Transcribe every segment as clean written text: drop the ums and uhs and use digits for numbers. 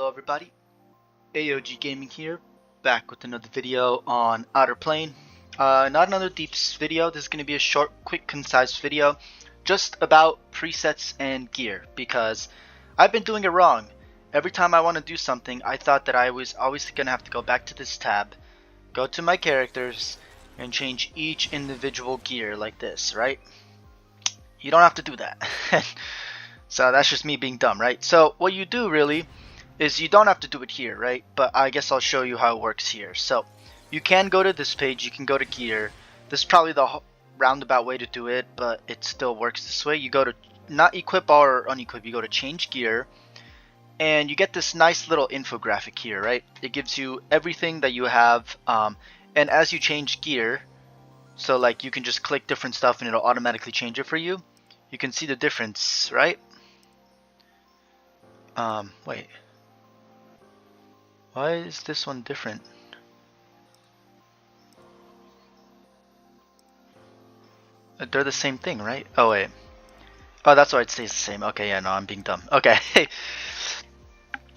everybody, AOG Gaming here, back with another video on Outer Plane. Not another deep video, this is going to be a short, quick, concise video just about presets and gear, because I've been doing it wrong. Every time I want to do something, I thought that I was always going to have to go back to this tab, go to my characters, and change each individual gear like this, right? You don't have to do that. So that's just me being dumb, right? So what you do really is you don't have to do it here, right? But I guess I'll show you how it works here. So you can go to this page, you can go to gear. This is probably the roundabout way to do it, but it still works this way. You go to not equip or unequip, you go to change gear, and you get this nice little infographic here, right? It gives you everything that you have, and as you change gear, so like you can just click different stuff and it'll automatically change it for you. You can see the difference, right? Wait. Why is this one different? They're the same thing, right? Oh, wait. Oh, that's why it stays the same. Okay, yeah, no, I'm being dumb. Okay.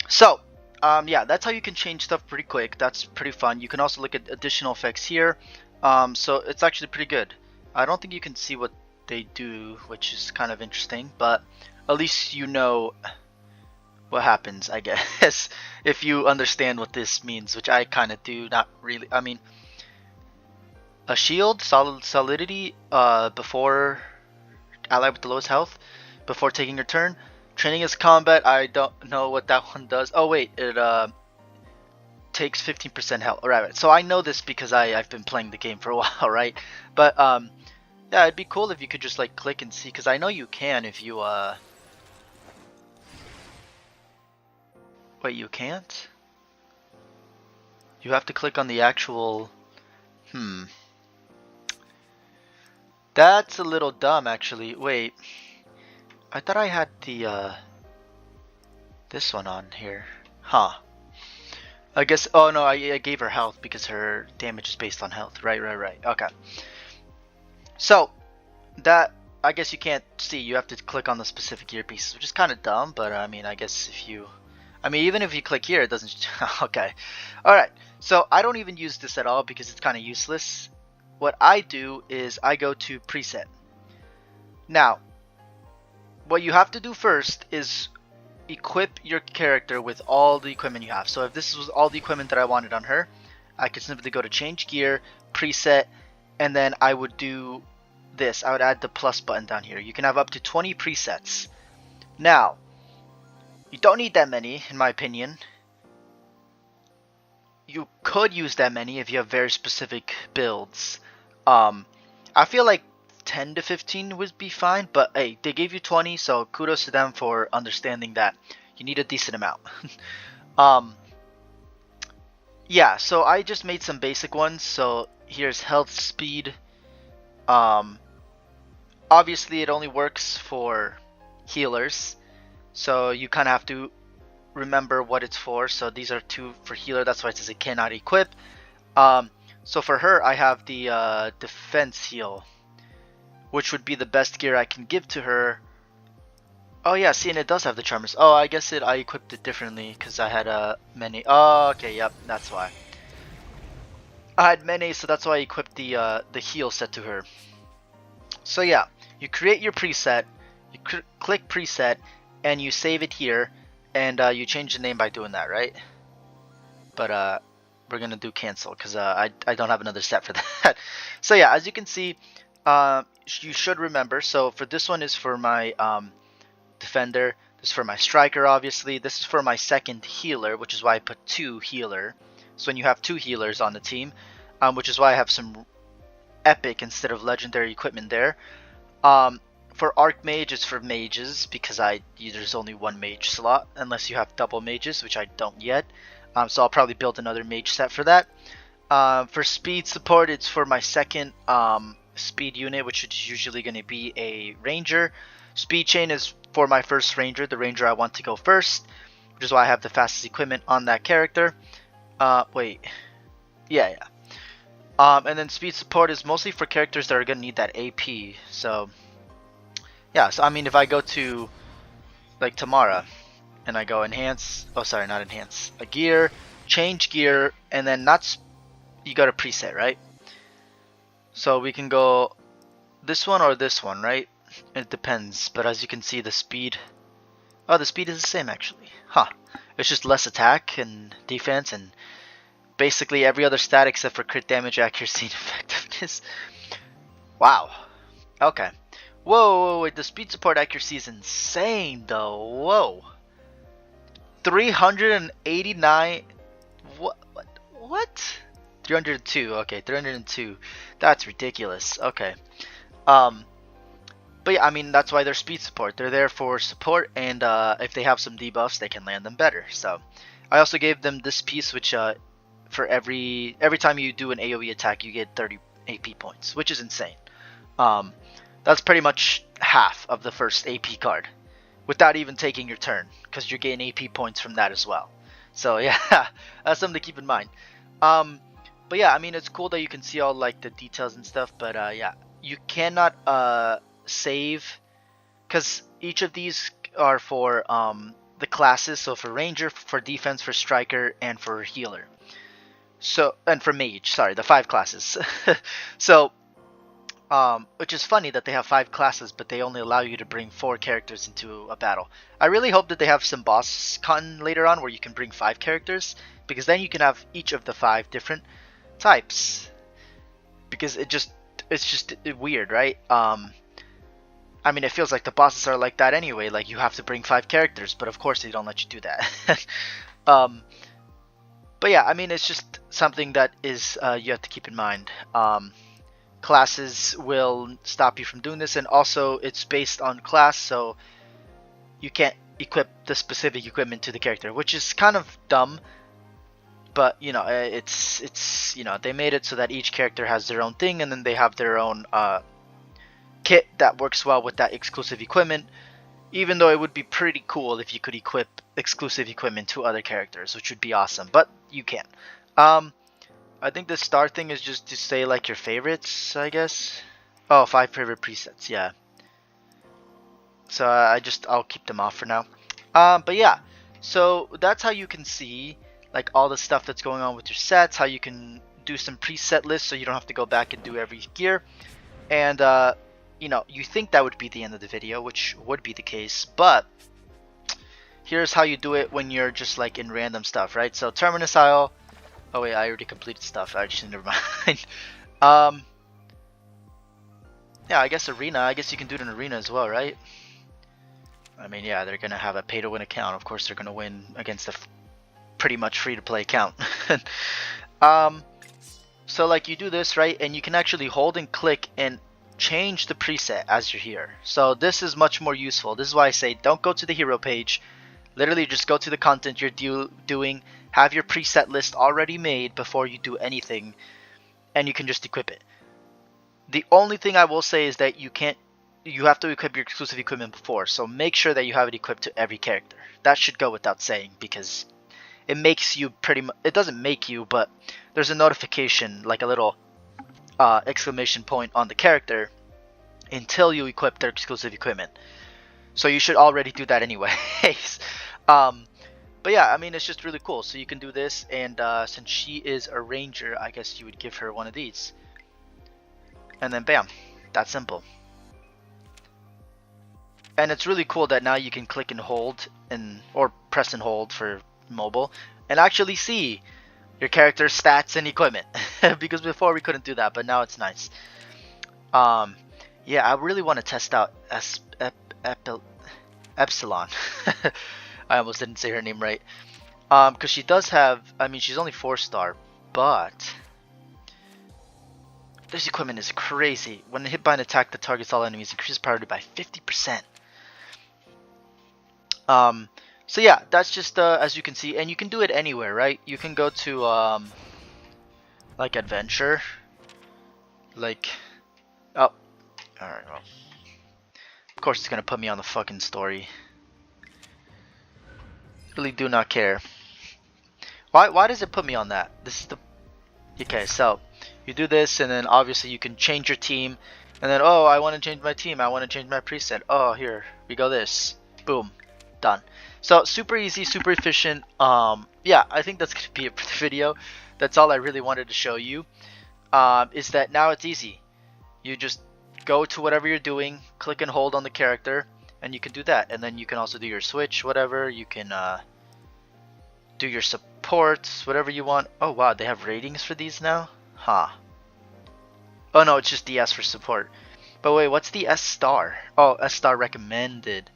So, yeah, that's how you can change stuff pretty quick. That's pretty fun. You can also look at additional effects here. So it's actually pretty good. I don't think you can see what they do, which is kind of interesting, but at least you know what happens, I guess, if you understand what this means, which I kind of do. Not really. I mean, a shield, solidity, before allied with the lowest health, before taking your turn. Training as combat, I don't know what that one does. Oh wait, it takes 15% health. Alright, so I know this because I've been playing the game for a while, right? But yeah, it'd be cool if you could just like click and see, because I know you can if you wait, you can't? You have to click on the actual... That's a little dumb, actually. Wait. I thought I had the, this one on here. Huh. I guess... Oh, no, I gave her health because her damage is based on health. Right. Okay. So, that... I guess you can't see. You have to click on the specific earpieces, which is kind of dumb, but I mean, I guess if you... I mean, even if you click here, it doesn't... Okay. Alright. So, I don't even use this at all because it's kind of useless. What I do is I go to preset. Now, what you have to do first is equip your character with all the equipment you have. So if this was all the equipment that I wanted on her, I could simply go to change gear, preset, and then I would do this. I would add the plus button down here. You can have up to 20 presets. Now, you don't need that many, in my opinion. You could use that many if you have very specific builds. I feel like 10 to 15 would be fine, but hey, they gave you 20, so kudos to them for understanding that you need a decent amount. Yeah, so I just made some basic ones. So here's health, speed. Obviously it only works for healers, so you kind of have to remember what it's for. So these are two for healer, that's why it says it cannot equip. So for her, I have the defense heal, which would be the best gear I can give to her. Oh yeah, see, and it does have the charmers. Oh, I guess I equipped it differently because I had many. Oh, okay, yep, that's why. I had many, so that's why I equipped the heal set to her. So yeah, you create your preset, you click preset, and you save it here, and you change the name by doing that, right? But we're gonna do cancel because I don't have another set for that. So yeah, as you can see, you should remember. So for this one is for my defender. This is for my striker, obviously. This is for my second healer, which is why I put 2 healer. So when you have 2 healers on the team, which is why I have some epic instead of legendary equipment there. For Archmage, it's for mages because there's only 1 mage slot unless you have double mages, which I don't yet. So I'll probably build another mage set for that. For speed support, it's for my second speed unit, which is usually going to be a ranger. Speed chain is for my first ranger, the ranger I want to go first, which is why I have the fastest equipment on that character. Wait. Yeah. And then speed support is mostly for characters that are going to need that AP. So, yeah. So, I mean, if I go to, like, Tamara, and I go enhance. Oh, sorry, not enhance. A gear, change gear, and then not. You got a preset, right? So we can go this one or this one, right? It depends. But as you can see, the speed. Oh, the speed is the same actually. Huh. It's just less attack and defense and basically every other stat except for crit damage, accuracy, and effectiveness. Wow. Okay. Whoa, wait, the speed support accuracy is insane though. Whoa. 389. What? 302. Okay, 302. That's ridiculous. Okay. But yeah, I mean that's why they're speed support. They're there for support, and if they have some debuffs, they can land them better. So, I also gave them this piece, which for every time you do an AOE attack, you get 30 AP points, which is insane. That's pretty much half of the first AP card, without even taking your turn, because you're getting AP points from that as well. So yeah, that's something to keep in mind. But yeah, I mean it's cool that you can see all like the details and stuff. But yeah, you cannot save, because each of these are for the classes. So for ranger, for defense, for striker, and for healer. So, and for mage, sorry, the 5 classes. So which is funny that they have 5 classes, but they only allow you to bring 4 characters into a battle. I really hope that they have some boss con later on where you can bring 5 characters, because then you can have each of the 5 different types. Because it's just weird, right? I mean, it feels like the bosses are like that anyway. Like you have to bring 5 characters, but of course they don't let you do that. But yeah, I mean, it's just something that is you have to keep in mind. Classes will stop you from doing this, and also it's based on class, so you can't equip the specific equipment to the character, which is kind of dumb. But you know, it's you know, they made it so that each character has their own thing, and then they have their own kit that works well with that exclusive equipment. Even though it would be pretty cool if you could equip exclusive equipment to other characters, which would be awesome, but you can't. I think the star thing is just to say like your favorites, I guess. Oh, 5 favorite presets, yeah. So I'll keep them off for now. But yeah, so that's how you can see like all the stuff that's going on with your sets, how you can do some preset lists so you don't have to go back and do every gear. And you know, you think that would be the end of the video, which would be the case, but here's how you do it when you're just like in random stuff, right? So Terminus Isle. Oh wait, I already completed stuff. Actually, never mind. Yeah, I guess arena. I guess you can do it in arena as well, right? I mean, yeah, they're gonna have a pay-to-win account. Of course, they're gonna win against a pretty much free-to-play account. So like you do this, right, and you can actually hold and click and change the preset as you're here. So this is much more useful. This is why I say don't go to the hero page. Literally just go to the content you're doing, have your preset list already made before you do anything, and you can just equip it. The only thing I will say is that you have to equip your exclusive equipment before, so make sure that you have it equipped to every character. That should go without saying, because it makes you it doesn't make you, but there's a notification, like a little exclamation point on the character until you equip their exclusive equipment. So you should already do that anyways. But yeah, I mean, it's just really cool. So you can do this, and since she is a ranger, I guess you would give her one of these. And then bam, that's simple. And it's really cool that now you can click and hold, or press and hold for mobile, and actually see your character's stats and equipment. Because before we couldn't do that, but now it's nice. Yeah, I really want to test out Epsilon. I almost didn't say her name right. Because she does have, I mean, she's only 4-star, but this equipment is crazy. When hit by an attack that targets all enemies, increases priority by 50%. So yeah, that's just as you can see, and you can do it anywhere, right? You can go to like adventure, like, oh, alright, well, of course it's gonna put me on the fucking story. Really do not care. Why does it put me on that? This is the, okay, so you do this, and then obviously you can change your team, and then, oh, I want to change my team, I want to change my preset. Oh, here we go, this, boom, Done. So super easy, super efficient. Yeah, I think that's gonna be it for the video. That's all I really wanted to show you. Is that now it's easy. You just go to whatever you're doing, click and hold on the character, and you can do that. And then you can also do your switch, whatever. You can do your supports, whatever you want. Oh wow, they have ratings for these now? Huh. Oh no, it's just the S for support. But wait, what's the S star? Oh, S star recommended.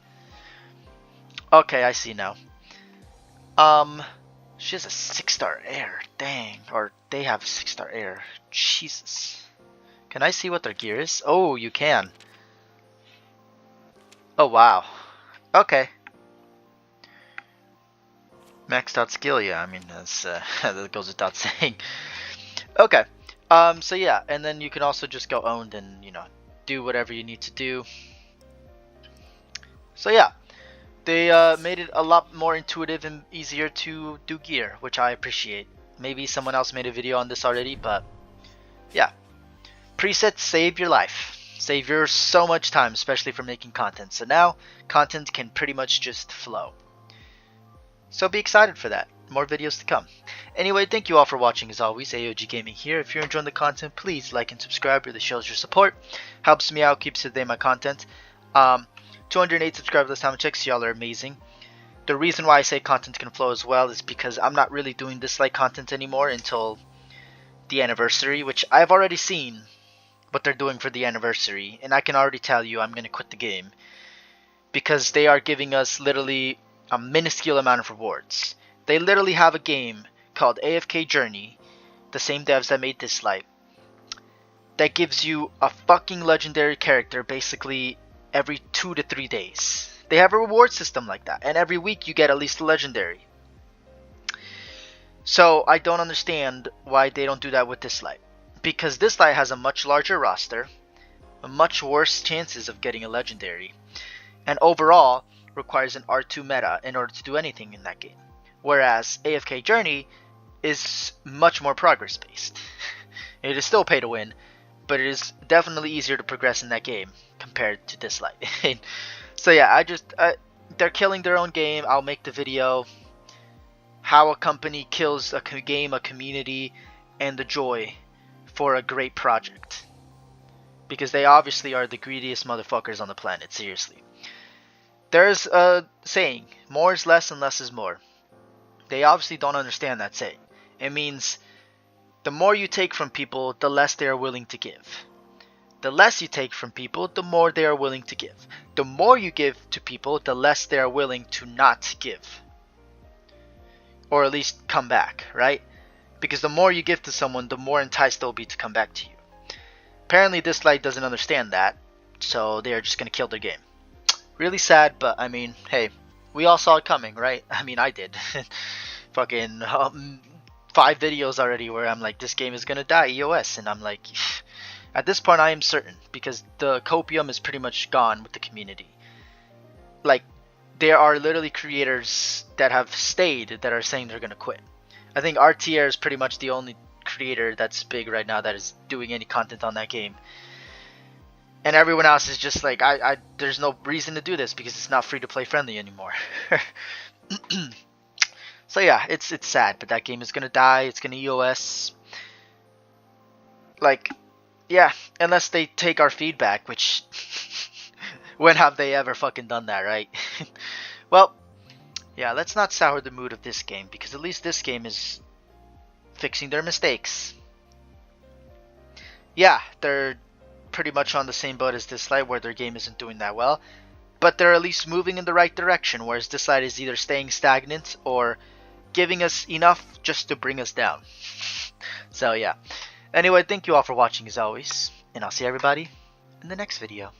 Okay, I see now. She has a 6-star air. Dang. Or they have 6-star air. Jesus. Can I see what their gear is? Oh, you can. Oh, wow. Okay. Maxed out skill, yeah. I mean, that's, that goes without saying. Okay. So yeah, and then you can also just go owned and, you know, do whatever you need to do. So yeah. They made it a lot more intuitive and easier to do gear, which I appreciate. Maybe someone else made a video on this already, but yeah. Presets save your life. Save your so much time, especially for making content. So now, content can pretty much just flow. So be excited for that. More videos to come. Anyway, thank you all for watching as always. AOG Gaming here. If you're enjoying the content, please like and subscribe. It really shows your support. Helps me out, keeps today my content. 208 subscribers last time I checked, so y'all are amazing. The reason why I say content can flow as well is because I'm not really doing dislike content anymore until the anniversary, which I've already seen what they're doing for the anniversary, and I can already tell you I'm going to quit the game because they are giving us literally a minuscule amount of rewards. They literally have a game called AFK Journey, the same devs that made Dislike, that gives you a fucking legendary character basically every 2 to 3 days. They have a reward system like that, and every week you get at least a legendary. So I don't understand why they don't do that with Dislike, because Dislike has a much larger roster, much worse chances of getting a legendary, and overall requires an R2 meta in order to do anything in that game. Whereas AFK Journey is much more progress based. It is still pay to win, but it is definitely easier to progress in that game compared to Dislike. So yeah, they're killing their own game. I'll make the video how a company kills a game, a community, and the joy for a great project. Because they obviously are the greediest motherfuckers on the planet, seriously. There's a saying, more is less and less is more. They obviously don't understand that saying. It means the more you take from people, the less they are willing to give. The less you take from people, the more they are willing to give. The more you give to people, the less they are willing to not give. Or at least come back, right? Because the more you give to someone, the more enticed they'll be to come back to you. Apparently Dislike doesn't understand that, so they are just going to kill their game. Really sad, but I mean, hey, we all saw it coming, right? I mean, I did. Fucking 5 videos already where I'm like, this game is going to die, EOS, and I'm like... At this point, I am certain, because the copium is pretty much gone with the community. Like, there are literally creators that have stayed that are saying they're going to quit. I think RTR is pretty much the only creator that's big right now that is doing any content on that game. And everyone else is just like, there's no reason to do this because it's not free to play friendly anymore. So yeah, it's sad, but that game is going to die. It's going to EOS. Like... Yeah, unless they take our feedback, which... when have they ever fucking done that, right? Well, yeah, let's not sour the mood of this game, because at least this game is fixing their mistakes. Yeah, they're pretty much on the same boat as Dislike, where their game isn't doing that well, but they're at least moving in the right direction, whereas Dislike is either staying stagnant or giving us enough just to bring us down. So yeah. Anyway, thank you all for watching as always, and I'll see everybody in the next video.